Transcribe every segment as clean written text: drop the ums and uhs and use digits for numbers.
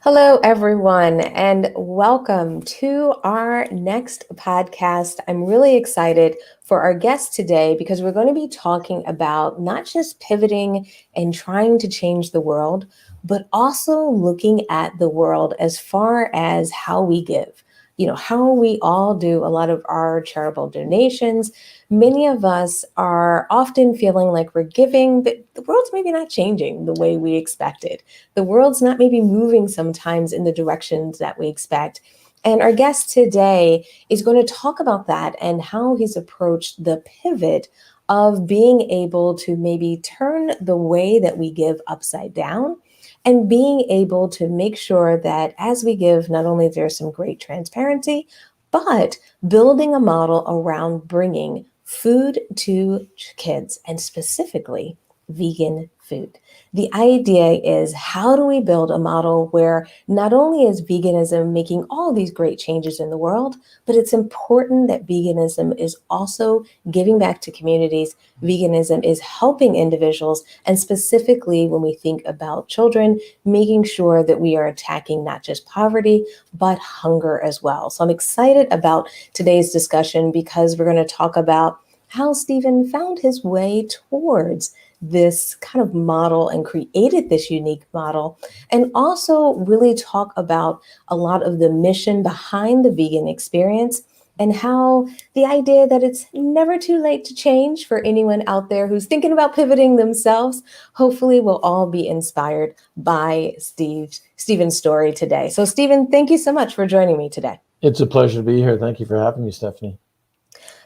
Hello, everyone, and welcome to our next podcast. I'm really excited for our guest today because we're going to be talking about not just pivoting and trying to change the world, but also looking at the world as far as how we give. How we all do a lot of our charitable donations. Many of us are often feeling like we're giving, but the world's maybe not changing the way we expected. The world's not maybe moving sometimes in the directions that we expect. And our guest today is going to talk about that and how he's approached the pivot of being able to maybe turn the way that we give upside down and being able to make sure that as we give, not only there's some great transparency, but building a model around bringing food to kids and specifically vegan food. The idea is, how do we build a model where not only is veganism making all these great changes in the world, but it's important that veganism is also giving back to communities. Veganism is helping individuals, and specifically when we think about children, making sure that we are attacking not just poverty, but hunger as well. So I'm excited about today's discussion because we're going to talk about how Stephen found his way towards this kind of model and created this unique model, and also really talk about a lot of the mission behind the vegan experience and how the idea that it's never too late to change for anyone out there who's thinking about pivoting themselves. Hopefully we'll all be inspired by Stephen's story today. So Stephen, thank you so much for joining me today. It's a pleasure to be here. Thank you for having me, Stephanie.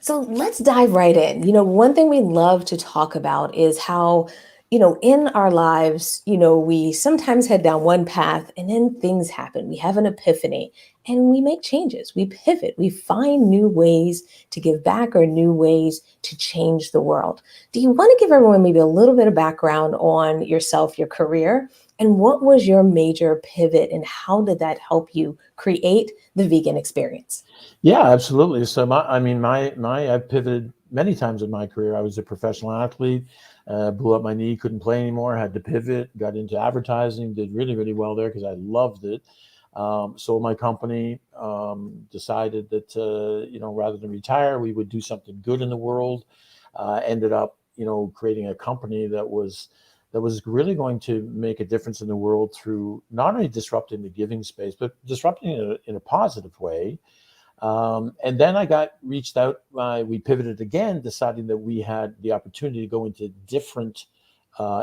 So let's dive right in. One thing we love to talk about is how, in our lives, we sometimes head down one path and then things happen. We have an epiphany and we make changes. We pivot. We find new ways to give back or new ways to change the world. Do you want to give everyone maybe a little bit of background on yourself, your career, and what was your major pivot and how did that help you create the vegan experience? Yeah, absolutely. So I've pivoted many times in my career. I was a professional athlete, blew up my knee, couldn't play anymore, had to pivot, got into advertising, did really, really well there because I loved it. Sold my company, decided that, rather than retire, we would do something good in the world. Ended up, creating a company that was really going to make a difference in the world through not only disrupting the giving space, but disrupting it in a positive way. And then I got reached out. We pivoted again, deciding that we had the opportunity to go into different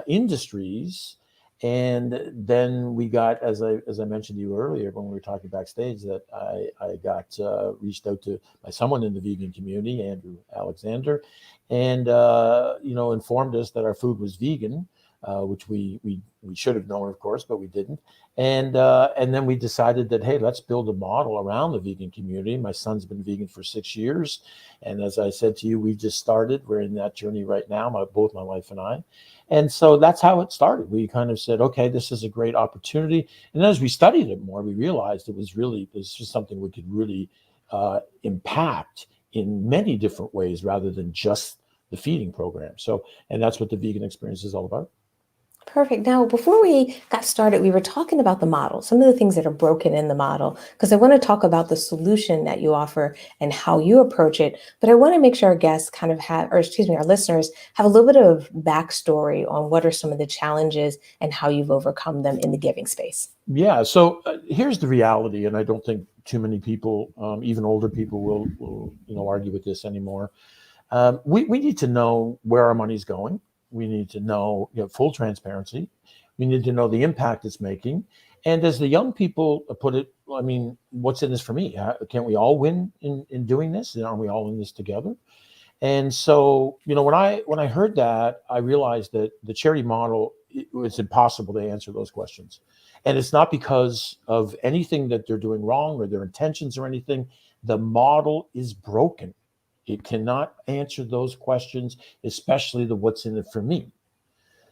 industries. And then we got, as I mentioned to you earlier when we were talking backstage, that I got reached out to by someone in the vegan community, Andrew Alexander, and informed us that our food was vegan, which we should have known, of course, but we didn't. And then we decided that, hey, let's build a model around the vegan community. My son's been vegan for 6 years, and as I said to you, we just started. We're in that journey right now, both my wife and I. And so that's how it started. We kind of said, okay, this is a great opportunity. And as we studied it more, we realized this was something we could really impact in many different ways rather than just the feeding program. So, and that's what the vegan experience is all about. Perfect. Now, before we got started, we were talking about the model, some of the things that are broken in the model, because I want to talk about the solution that you offer and how you approach it. But I want to make sure our guests kind of have, or excuse me, our listeners have a little bit of backstory on what are some of the challenges and how you've overcome them in the giving space. Yeah. So here's the reality, and I don't think too many people, even older people, will argue with this anymore. We need to know where our money's going. We need to know, full transparency. We need to know the impact it's making. And as the young people put it, I mean, what's in this for me? Can't we all win in doing this? And aren't we all in this together? And so, when I heard that, I realized that the charity model, it was impossible to answer those questions. And it's not because of anything that they're doing wrong or their intentions or anything. The model is broken. It cannot answer those questions, especially the what's in it for me.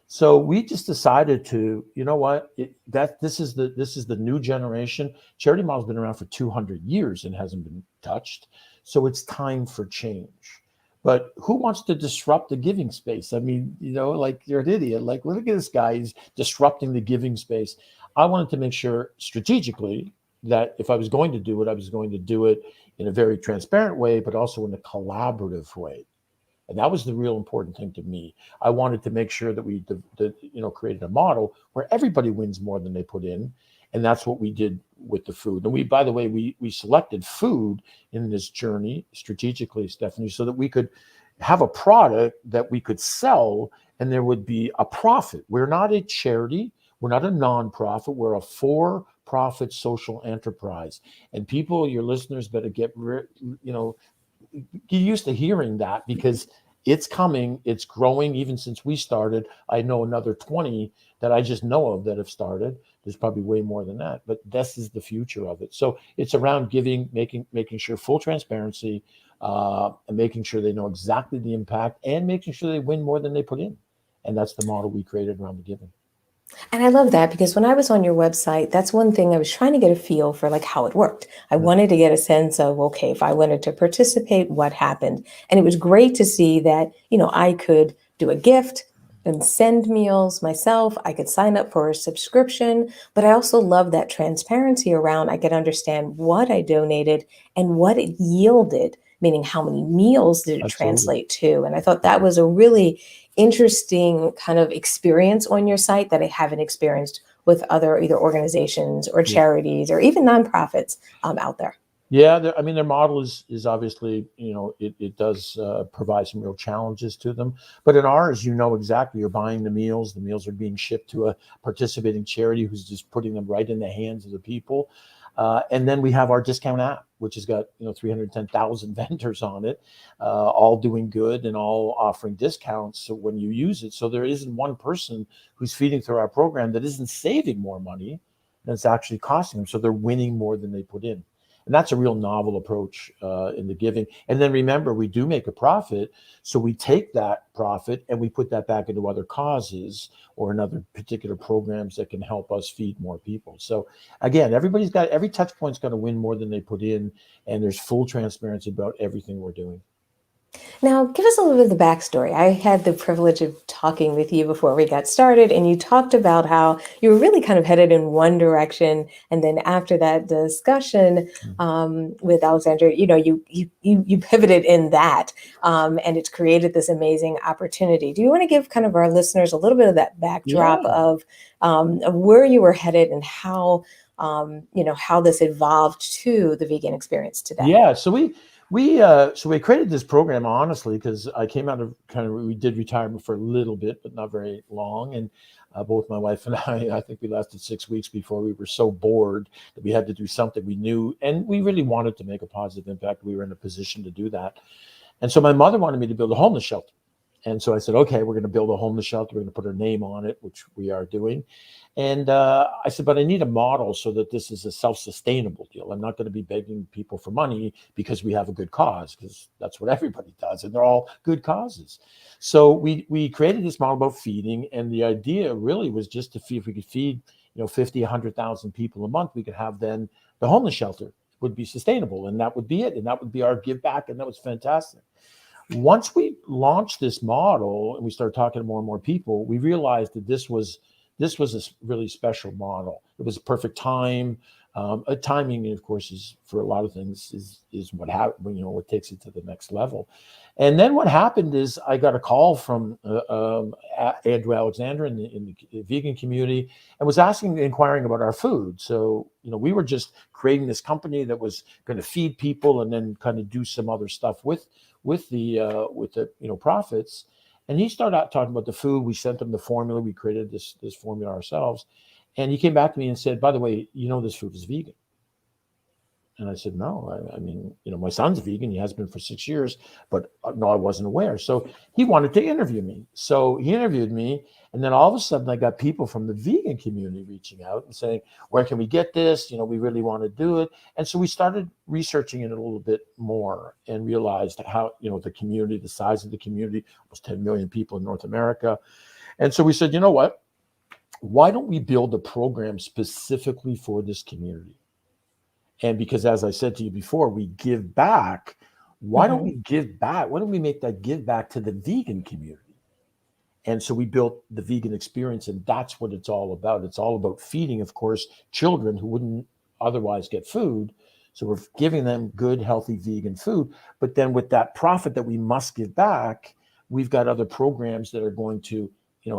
So we just decided to, you know what, this is the new generation. Charity model's been around for 200 years and hasn't been touched. So it's time for change. But who wants to disrupt the giving space? I mean, like, you're an idiot. Like, look at this guy, he's disrupting the giving space. I wanted to make sure strategically that if I was going to do it, I was going to do it in a very transparent way, but also in a collaborative way. And that was the real important thing to me. I wanted to make sure that we, created a model where everybody wins more than they put in, and that's what we did with the food. And we, by the way, we selected food in this journey strategically, Stephanie, so that we could have a product that we could sell, and there would be a profit. We're not a charity. We're not a nonprofit. We're a for-profit social enterprise. And people, your listeners, better get used to hearing that, because it's coming, it's growing. Even since we started, I know another 20 that I just know of that have started. There's probably way more than that, but this is the future of it. So it's around giving, making sure full transparency, and making sure they know exactly the impact, and making sure they win more than they put in. And that's the model we created around the giving. And I love that, because when I was on your website, that's one thing I was trying to get a feel for, like how it worked. I wanted to get a sense of, okay, if I wanted to participate, what happened? And it was great to see that, I could do a gift and send meals myself. I could sign up for a subscription, but I also love that transparency around, I could understand what I donated and what it yielded, meaning how many meals did it Absolutely. translate to. And I thought that was a really interesting kind of experience on your site that I haven't experienced with other either organizations or Yeah. charities or even nonprofits out there. Yeah, their model is obviously, it does provide some real challenges to them. But in ours, exactly, you're buying the meals. The meals are being shipped to a participating charity who's just putting them right in the hands of the people. And then we have our discount app, which has got 310,000 vendors on it, all doing good and all offering discounts. So when you use it, so there isn't one person who's feeding through our program that isn't saving more money than it's actually costing them. So they're winning more than they put in. And that's a real novel approach in the giving. And then remember, we do make a profit. So we take that profit and we put that back into other causes or in other particular programs that can help us feed more people. So again, every touch point's going to win more than they put in. And there's full transparency about everything we're doing. Now, give us a little bit of the backstory. I had the privilege of talking with you before we got started, and you talked about how you were really kind of headed in one direction, and then after that discussion with Alexandra, you pivoted in that, and it's created this amazing opportunity. Do you want to give kind of our listeners a little bit of that backdrop Yeah. of where you were headed and how how this evolved to the vegan experience today? Yeah. So we created this program, honestly, because I came out of we did retirement for a little bit, but not very long. And both my wife and I think we lasted 6 weeks before we were so bored that we had to do something we knew. And we really wanted to make a positive impact. We were in a position to do that. And so my mother wanted me to build a homeless shelter. And so I said, okay, we're going to build a homeless shelter. We're going to put our name on it, which we are doing. And I said, but I need a model so that this is a self-sustainable deal. I'm not going to be begging people for money because we have a good cause, because that's what everybody does, and they're all good causes. So we created this model about feeding, and the idea really was just to feed. If we could feed 50, 100,000 people a month, we could have then the homeless shelter would be sustainable, and that would be it, and that would be our give back, and that was fantastic. Once we launched this model and we started talking to more and more people, we realized that this was a really special model. It was a perfect time. Timing, of course, is for a lot of things is what happened. What takes it to the next level. And then what happened is I got a call from Andrew Alexander in the vegan community, and was inquiring about our food. So we were just creating this company that was going to feed people and then kind of do some other stuff with the profits. And he started out talking about the food. We sent him the formula. We created this formula ourselves. And he came back to me and said, by the way, this food is vegan. And I said, no, I mean, my son's vegan. He has been for 6 years, but no, I wasn't aware. So he wanted to interview me. So he interviewed me. And then all of a sudden I got people from the vegan community reaching out and saying, where can we get this? We really want to do it. And so we started researching it a little bit more and realized how, the community, the size of the community, almost 10 million people in North America. And so we said, you know what? Why don't we build a program specifically for this community? And because, as I said to you before, we give back. Why don't Mhm. we give back? Why don't we make that give back to the vegan community? And so we built the vegan experience, and that's what it's all about. It's all about feeding, of course, children who wouldn't otherwise get food. So we're giving them good, healthy vegan food. But then with that profit that we must give back, we've got other programs that are going to,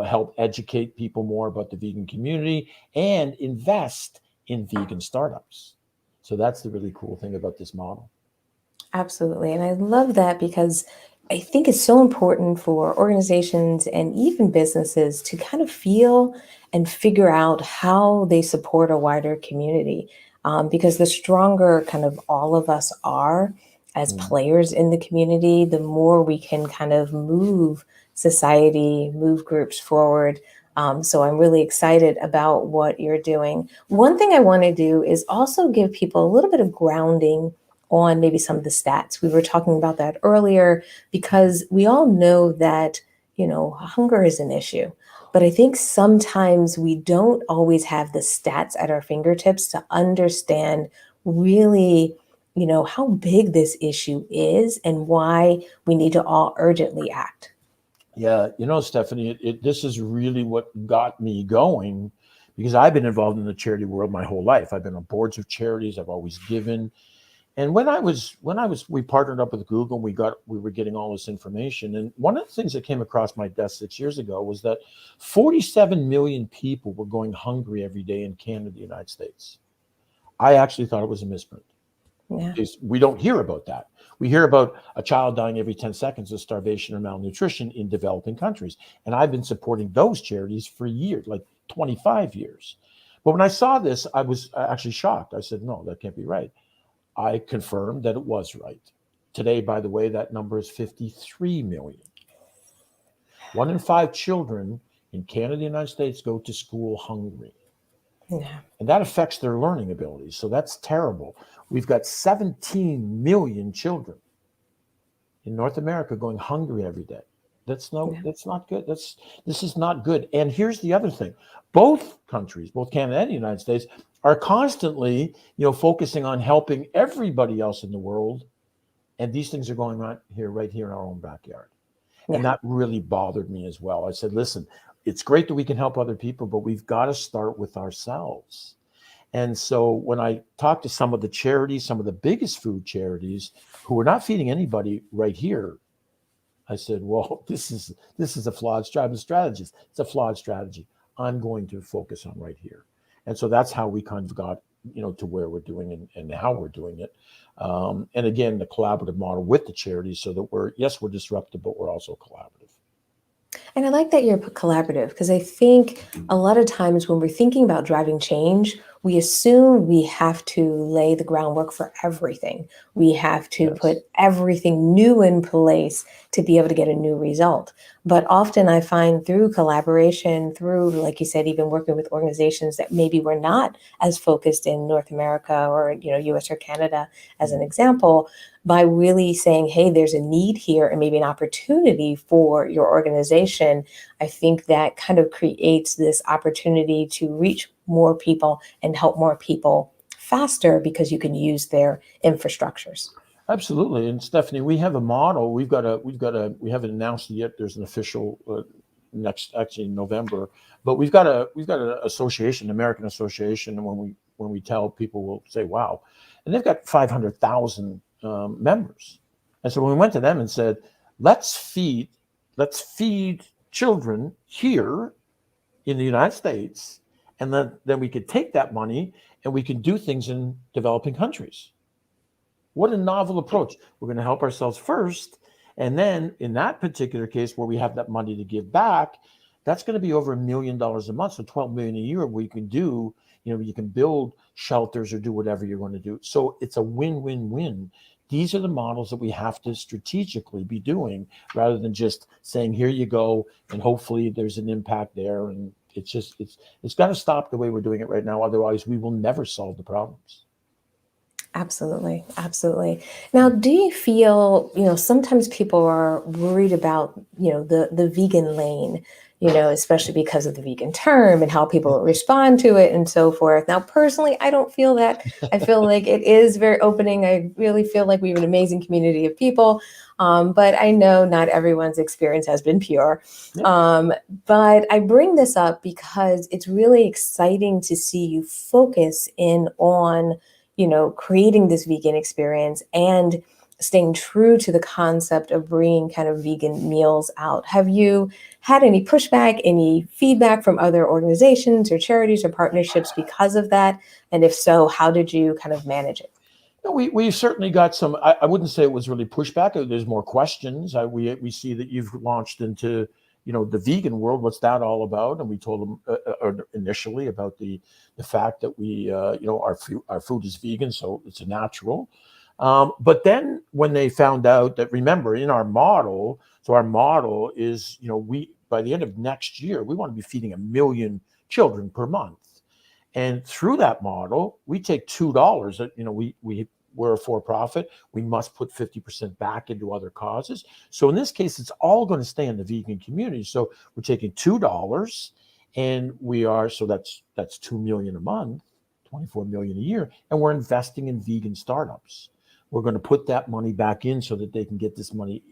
help educate people more about the vegan community and invest in vegan startups. So that's the really cool thing about this model. Absolutely. And I love that because I think it's so important for organizations and even businesses to kind of feel and figure out how they support a wider community. Because the stronger kind of all of us are as Mm. players in the community, the more we can kind of move society, move groups forward. So I'm really excited about what you're doing. One thing I want to do is also give people a little bit of grounding on maybe some of the stats. We were talking about that earlier because we all know that, hunger is an issue. But I think sometimes we don't always have the stats at our fingertips to understand really, how big this issue is and why we need to all urgently act. Yeah, Stephanie, this is really what got me going because I've been involved in the charity world my whole life. I've been on boards of charities. I've always given. And we partnered up with Google and we were getting all this information. And one of the things that came across my desk 6 years ago was that 47 million people were going hungry every day in Canada, the United States. I actually thought it was a misprint. Yeah. We don't hear about that. We hear about a child dying every 10 seconds of starvation or malnutrition in developing countries. And I've been supporting those charities for years, like 25 years. But when I saw this, I was actually shocked. I said, no, that can't be right. I confirmed that it was right. Today, by the way, that number is 53 million. 1 in 5 children in Canada and the United States go to school hungry. Yeah. And that affects their learning abilities. So that's terrible. We've got 17 million children in North America going hungry every day. That's Yeah. not good. This is not good. And here's the other thing. Both countries, both Canada and the United States, are constantly, focusing on helping everybody else in the world. And these things are going on here, right here in our own backyard. And Yeah. that really bothered me as well. I said, listen, it's great that we can help other people, but we've got to start with ourselves. And so when I talked to some of the charities, some of the biggest food charities who are not feeding anybody right here, I said, well, this is a flawed strategy. It's a flawed strategy. I'm going to focus on right here. And so that's how we kind of got, to where we're doing and how we're doing it. And again, the collaborative model with the charities so that we're disruptive, but we're also collaborative. And I like that you're collaborative because I think a lot of times when we're thinking about driving change, we assume we have to lay the groundwork for everything. We have to put Yes. everything new in place to be able to get a new result. But often I find through collaboration, through, like you said, even working with organizations that maybe were not as focused in North America or, US or Canada, as an example, by really saying, hey, there's a need here and maybe an opportunity for your organization, I think that kind of creates this opportunity to reach more people and help more people faster because you can use their infrastructures. Absolutely. And Stephanie, we have a model. We haven't announced it yet. There's an official next, actually in November, but we've got an association, American Association. And when we tell people, we'll say, wow. And they've got 500,000 members. And so when we went to them and said, let's feed children here in the United States. And then we could take that money and we can do things in developing countries. What a novel approach. We're going to help ourselves first. And then in that particular case where we have that money to give back, that's going to be over $1 million a month. So 12 million a year where you can do, you can build shelters or do whatever you're going to do. So it's a win-win-win. These are the models that we have to strategically be doing rather than just saying, here you go. And hopefully there's an impact there. And it's got to stop the way we're doing it right now. Otherwise we will never solve the problems. Absolutely, absolutely. Now, do you feel, sometimes people are worried about, the vegan lane, especially because of the vegan term and how people respond to it and so forth. Now, personally, I don't feel that. I feel like it is very opening. I really feel like we have an amazing community of people. But I know not everyone's experience has been pure. Yep. Um, but I bring this up because it's really exciting to see you focus in on creating this vegan experience and staying true to the concept of bringing kind of vegan meals out. Have you had any pushback, any feedback from other organizations or charities or partnerships because of that? And if so, how did you kind of manage it? No, we certainly got some. I wouldn't say it was really pushback. There's more questions. We see that you've launched into the vegan world. What's that all about? And we told them initially about the fact that we our food is vegan, so it's a natural. But then when they found out that, remember, in our model, so our model is we by the end of next year we want to be feeding 1 million children per month. And through that model, we take $2. We're a for-profit. We must put 50% back into other causes. So in this case, it's all going to stay in the vegan community. So we're taking $2, and that's 2 million a month, 24 million a year, and we're investing in vegan startups. We're going to put that money back in so that they can get this money,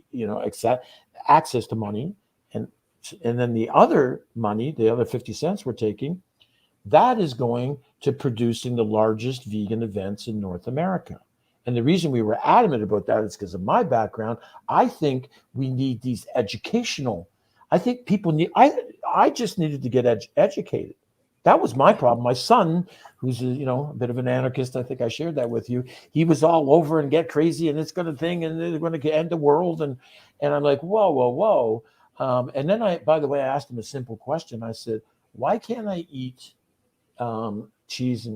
access to money, and then the other money, the other 50 cents we're taking, that is going to producing the largest vegan events in North America. And the reason we were adamant about that is because of my background. I think we need these educational. I think people need. I just needed to get educated. That was my problem. My son, who's a bit of an anarchist, I think I shared that with you. He was all over and get crazy, and it's going to thing, and they're going to end the world, and I'm like, whoa, whoa, whoa. And then by the way, I asked him a simple question. I said, why can't I eat cheese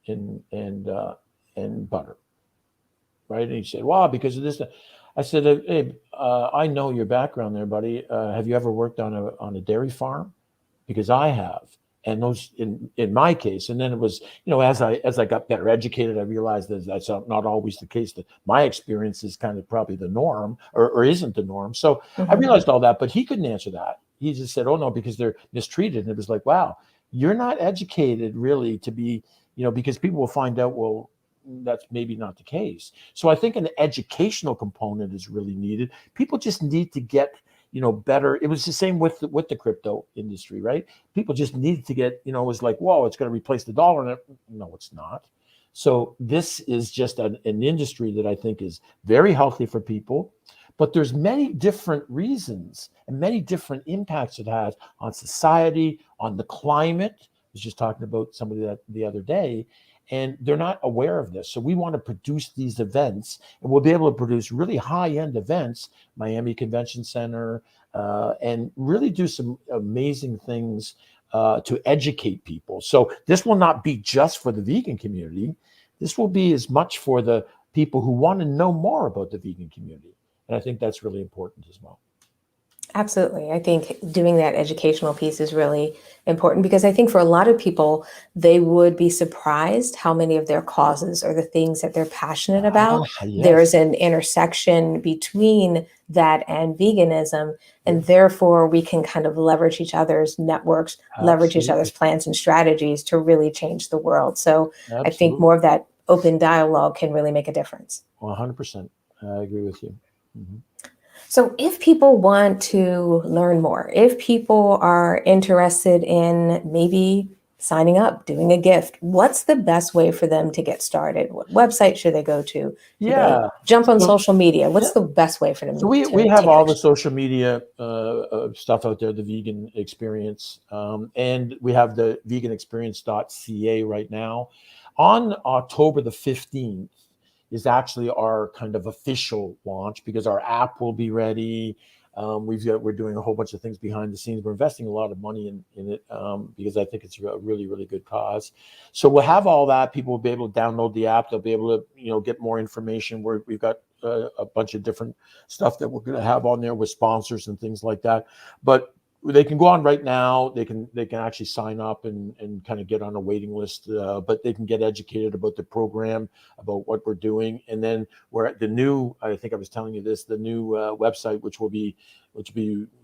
and butter, right? And he said, "Wow, because of this." I said, "Hey, I know your background there, buddy. Have you ever worked on a dairy farm? Because I have." And those, in my case, and then it was, as I got better educated, I realized that that's not always the case. That my experience is kind of probably the norm, or isn't the norm. So I Mhm. realized all that, but he couldn't answer that. He just said, "Oh no, because they're mistreated." And it was like, wow, you're not educated really to be, because people will find out, well, that's maybe not the case. So I think an educational component is really needed. People just need to get better. It was the same with the crypto industry, right? People just needed to get, it was like, whoa, it's going to replace the dollar. No, it's not. So this is just an industry that I think is very healthy for people, but there's many different reasons and many different impacts it has on society, on the climate. I was just talking about somebody that the other day, and they're not aware of this. So we want to produce these events, and we'll be able to produce really high-end events, Miami Convention Center, and really do some amazing things to educate people. So this will not be just for the vegan community. This will be as much for the people who want to know more about the vegan community. And I think that's really important as well. Absolutely. I think doing that educational piece is really important because I think for a lot of people, they would be surprised how many of their causes or the things that they're passionate about. Yes, There's an intersection between that and veganism, and yes, therefore we can kind of leverage each other's networks, leverage each other's absolutely, plans and strategies to really change the world. So I think absolutely. more of that open dialogue can really make a difference. 100%. I agree with you. Mhm. So, if people want to learn more, if people are interested in maybe signing up, doing a gift, what's the best way for them to get started? What website should they go to? Should they Yeah. jump on So, social media? yeah. What's the best way for So them we to have take all the action? social media stuff out there, the vegan experience, and we have the veganexperience.ca right now. On October the 15th is actually our kind of official launch because our app will be ready. We're doing a whole bunch of things behind the scenes. We're investing a lot of money in it because I think it's a really, really good cause. So we'll have all that. People will be able to download the app. They'll be able to, get more information. We've got a bunch of different stuff that we're going to have on there with sponsors and things like that. But they can go on right now. They can actually sign up and kind of get on a waiting list, but they can get educated about the program, about what we're doing, and then we're at the new. I think I was telling you this. The new website, which will be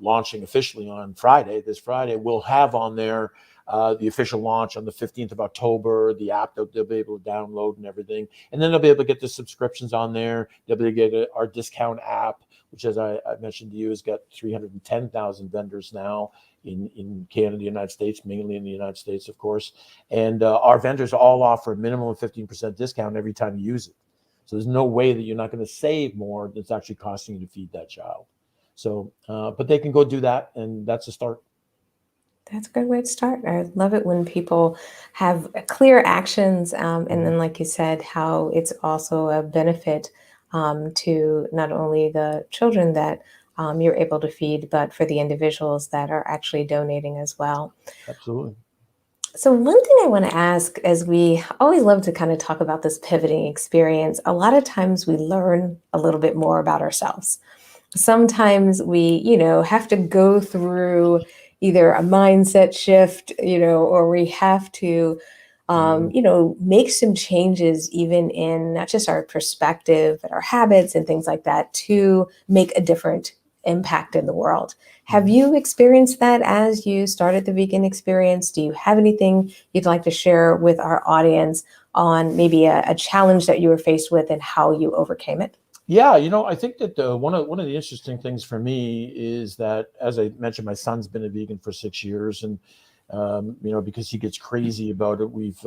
launching officially on Friday. This Friday, we'll have on there the official launch on the 15th of October. The app that they'll be able to download and everything, and then they'll be able to get the subscriptions on there. They'll be able to get our discount app, which, as I mentioned to you, has got 310,000 vendors now in Canada, the United States, mainly in the United States, of course. And our vendors all offer a minimum of 15% discount every time you use it. So there's no way that you're not going to save more than it's actually costing you to feed that child. So, but they can go do that, and that's a start. That's a good way to start. I love it when people have clear actions, and then, like you said, how it's also a benefit to not only the children that you're able to feed, but for the individuals that are actually donating as well. Absolutely. So, one thing I want to ask, as we always love to kind of talk about this pivoting experience, a lot of times we learn a little bit more about ourselves. Sometimes we, have to go through either a mindset shift, or we have to, Mhm. make some changes even in not just our perspective, but our habits and things like that to make a different impact in the world. Have Mhm. you experienced that as you started the vegan experience? Do you have anything you'd like to share with our audience on maybe a challenge that you were faced with and how you overcame it? Yeah, I think that one of the interesting things for me is that, as I mentioned, my son's been a vegan for 6 years, and because he gets crazy about it, we've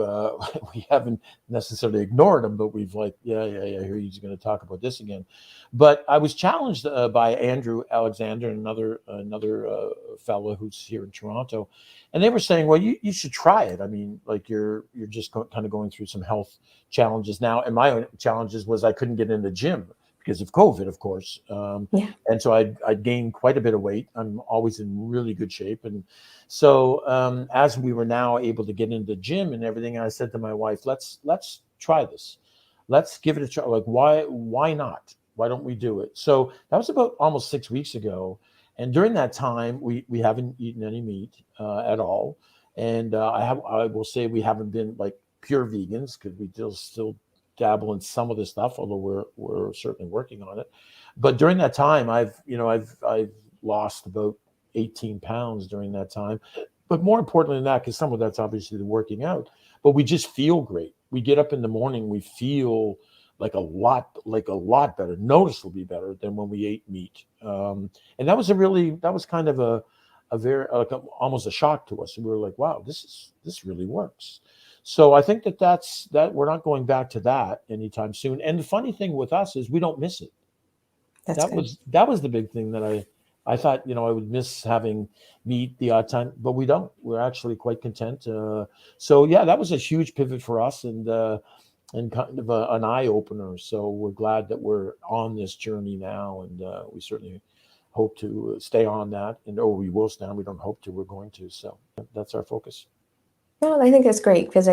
we haven't necessarily ignored him, but we've like, yeah, yeah, yeah, here he's going to talk about this again. But I was challenged by Andrew Alexander and another fellow who's here in Toronto, and they were saying, well, you should try it. I mean, like you're just kind of going through some health challenges now, and my own challenges was I couldn't get in the gym because of COVID, of course. Yeah. And so I'd gained quite a bit of weight. I'm always in really good shape. And so as we were now able to get into the gym and everything, I said to my wife, let's try this. Let's give it a try. Like, why not? Why don't we do it? So that was about almost 6 weeks ago. And during that time, we haven't eaten any meat at all. And I will say we haven't been like pure vegans because we still dabble in some of this stuff, although we're certainly working on it. But during that time, I've lost about 18 pounds during that time. But more importantly than that, because some of that's obviously the working out, but we just feel great. We get up in the morning, we feel like a lot better, noticeably better than when we ate meat. And that was kind of a very almost a shock to us. And we were like, wow, this really works. So I think that we're not going back to that anytime soon. And the funny thing with us is we don't miss it. That's good. That was the big thing that I thought I would miss having meat the odd time, but we don't. We're actually quite content. So yeah, that was a huge pivot for us, and kind of an eye opener. So we're glad that we're on this journey now, and we certainly hope to stay on that. And we will stay on. We don't hope to. We're going to. So that's our focus. Well, I think that's great because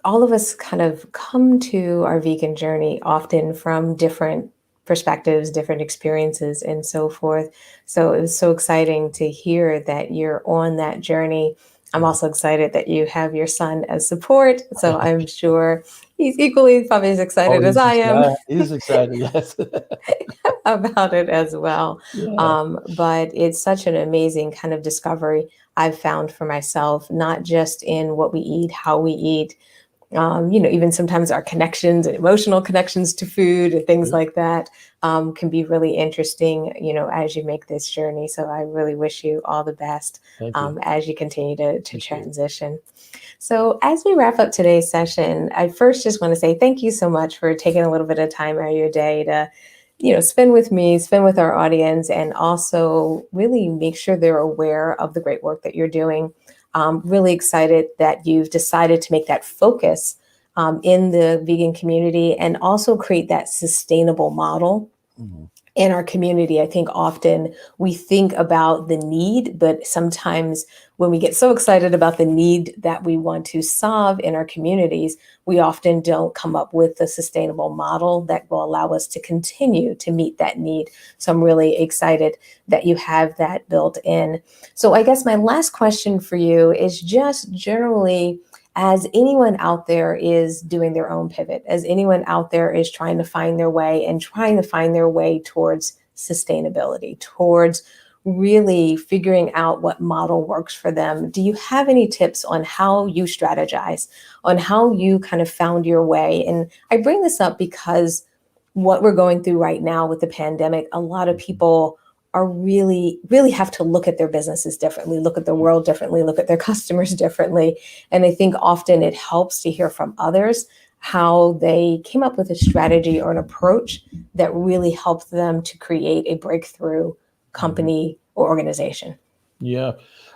all of us kind of come to our vegan journey often from different perspectives, different experiences, and so forth. So it was so exciting to hear that you're on that journey. I'm Mhm. also excited that you have your son as support. So I'm sure he's equally probably as Oh, excited as he's I am excited. He's excited. Yes. about it as well. Yeah. But it's such an amazing kind of discovery I've found for myself, not just in what we eat, how we eat, even sometimes our connections and emotional connections to food and things Yeah. like that can be really interesting, as you make this journey. So I really wish you all the best Thank you. as you continue to Appreciate it. transition. So as we wrap up today's session, I first just want to say thank you so much for taking a little bit of time out of your day to spend with me, spend with our audience, and also really make sure they're aware of the great work that you're doing. Really excited that you've decided to make that focus in the vegan community and also create that sustainable model Mhm. in our community. I think often we think about the need, but sometimes when we get so excited about the need that we want to solve in our communities, we often don't come up with a sustainable model that will allow us to continue to meet that need. So I'm really excited that you have that built in. So I guess my last question for you is just generally, as anyone out there is doing their own pivot, as anyone out there is trying to find their way and trying to find their way towards sustainability, towards really figuring out what model works for them, do you have any tips on how you strategize, on how you kind of found your way? And I bring this up because what we're going through right now with the pandemic, a lot of people are really have to look at their businesses differently, look at the world differently, look at their customers differently. And I think often it helps to hear from others how they came up with a strategy or an approach that really helped them to create a breakthrough company or organization. Yeah,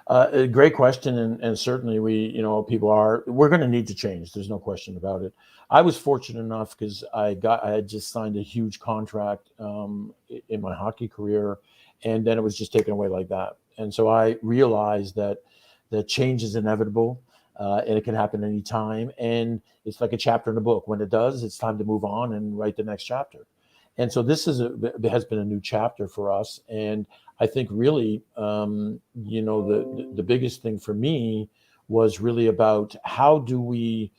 a great question, and certainly we're going to need to change. There's no question about it. I was fortunate enough because I had just signed a huge contract in my hockey career, and then it was just taken away like that. And so I realized that change is inevitable, and it can happen anytime. And it's like a chapter in a book. When it does, it's time to move on and write the next chapter. And so this has been a new chapter for us. And I think really, the biggest thing for me was really about how do we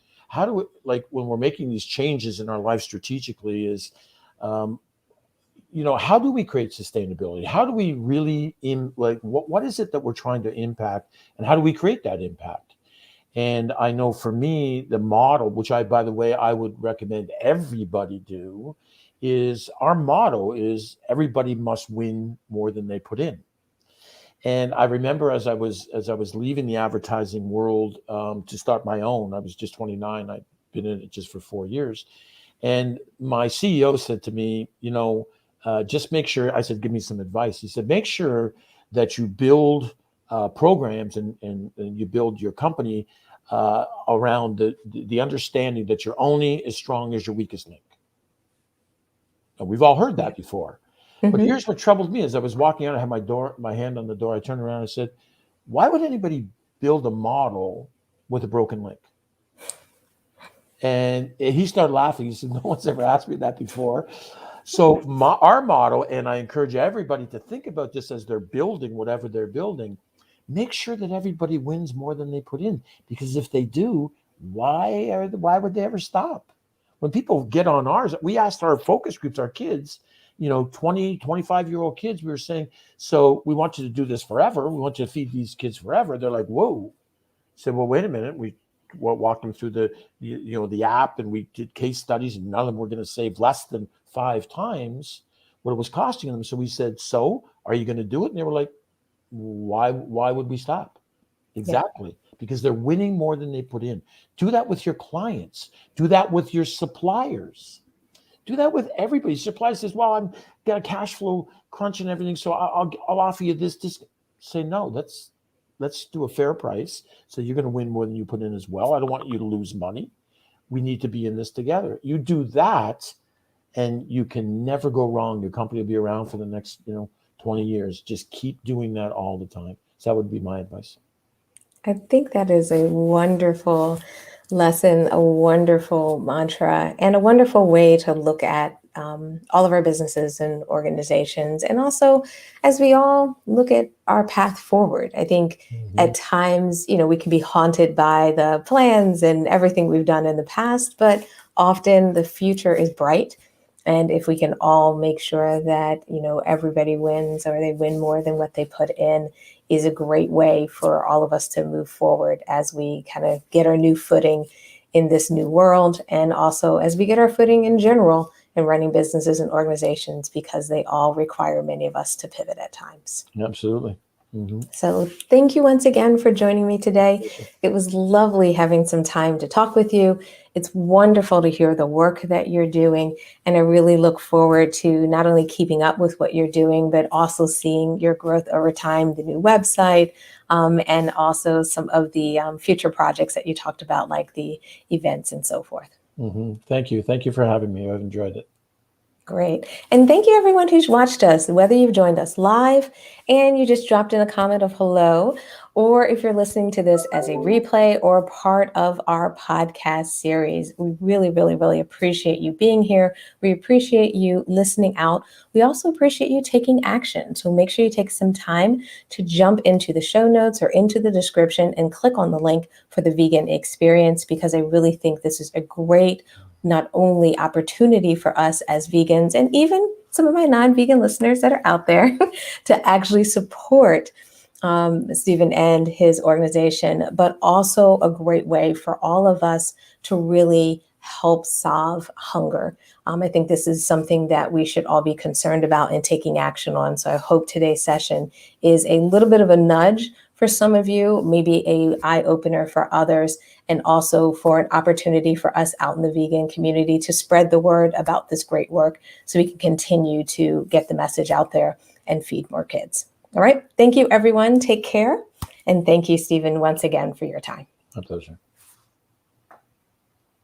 like when we're making these changes in our life strategically is, um, how do we create sustainability? How do we really what is it that we're trying to impact, and how do we create that impact? And I know for me, the model, which by the way, I would recommend everybody do, is our motto is everybody must win more than they put in. And I remember as I was leaving the advertising world to start my own, I was just 29. I'd been in it just for 4 years. And my CEO said to me, just make sure, I said, give me some advice. He said, make sure that you build programs and you build your company around the understanding that you're only as strong as your weakest link. And we've all heard Yeah. that before. But Mm-hmm. here's what troubled me: as I was walking out, I had my hand on the door. I turned around and I said, "Why would anybody build a model with a broken link?" And he started laughing. He said, "No one's ever asked me that before." So our model, and I encourage everybody to think about this as they're building whatever they're building. Make sure that everybody wins more than they put in, because if they do, why would they ever stop? When people get on ours, we asked our focus groups, our kids, 20, 25-year-old kids, we were saying, so we want you to do this forever. We want you to feed these kids forever. They're like, whoa. Said, well, wait a minute. We walked them through the app, and we did case studies, and none of them were going to save less than 5 times what it was costing them. So we said, so are you going to do it? And they were like, why would we stop? Yeah. Exactly. Because they're winning more than they put in. Do that with your clients. Do that with your suppliers. Do that with everybody. Supplier says, well, I'm got a cash flow crunch and everything, so I'll offer you this. Say, no, let's do a fair price. So you're going to win more than you put in as well. I don't want you to lose money. We need to be in this together. You do that, and you can never go wrong. Your company will be around for the next 20 years. Just keep doing that all the time. So that would be my advice. I think that is a wonderful lesson, a wonderful mantra, and a wonderful way to look at all of our businesses and organizations. And also, as we all look at our path forward, I think Mm-hmm. at times, we can be haunted by the plans and everything we've done in the past, but often the future is bright. And if we can all make sure that, everybody wins or they win more than what they put in, is a great way for all of us to move forward as we kind of get our new footing in this new world. And also as we get our footing in general in running businesses and organizations, because they all require many of us to pivot at times. Absolutely. Mm-hmm. So thank you once again for joining me today. It was lovely having some time to talk with you. It's wonderful to hear the work that you're doing. And I really look forward to not only keeping up with what you're doing, but also seeing your growth over time, the new website, and also some of the future projects that you talked about, like the events and so forth. Mm-hmm. Thank you. Thank you for having me. I've enjoyed it. Great. And thank you everyone who's watched us, whether you've joined us live and you just dropped in a comment of hello, or if you're listening to this as a replay or part of our podcast series. We really, really, really appreciate you being here. We appreciate you listening out. We also appreciate you taking action. So make sure you take some time to jump into the show notes or into the description and click on the link for the vegan experience, because I really think this is a great not only opportunity for us as vegans and even some of my non-vegan listeners that are out there to actually support Stephen and his organization, but also a great way for all of us to really help solve hunger. I think this is something that we should all be concerned about and taking action on. So I hope today's session is a little bit of a nudge for some of you, maybe a eye-opener for others, and also for an opportunity for us out in the vegan community to spread the word about this great work so we can continue to get the message out there and feed more kids. All right. Thank you, everyone. Take care. And thank you, Stephen, once again for your time. My pleasure.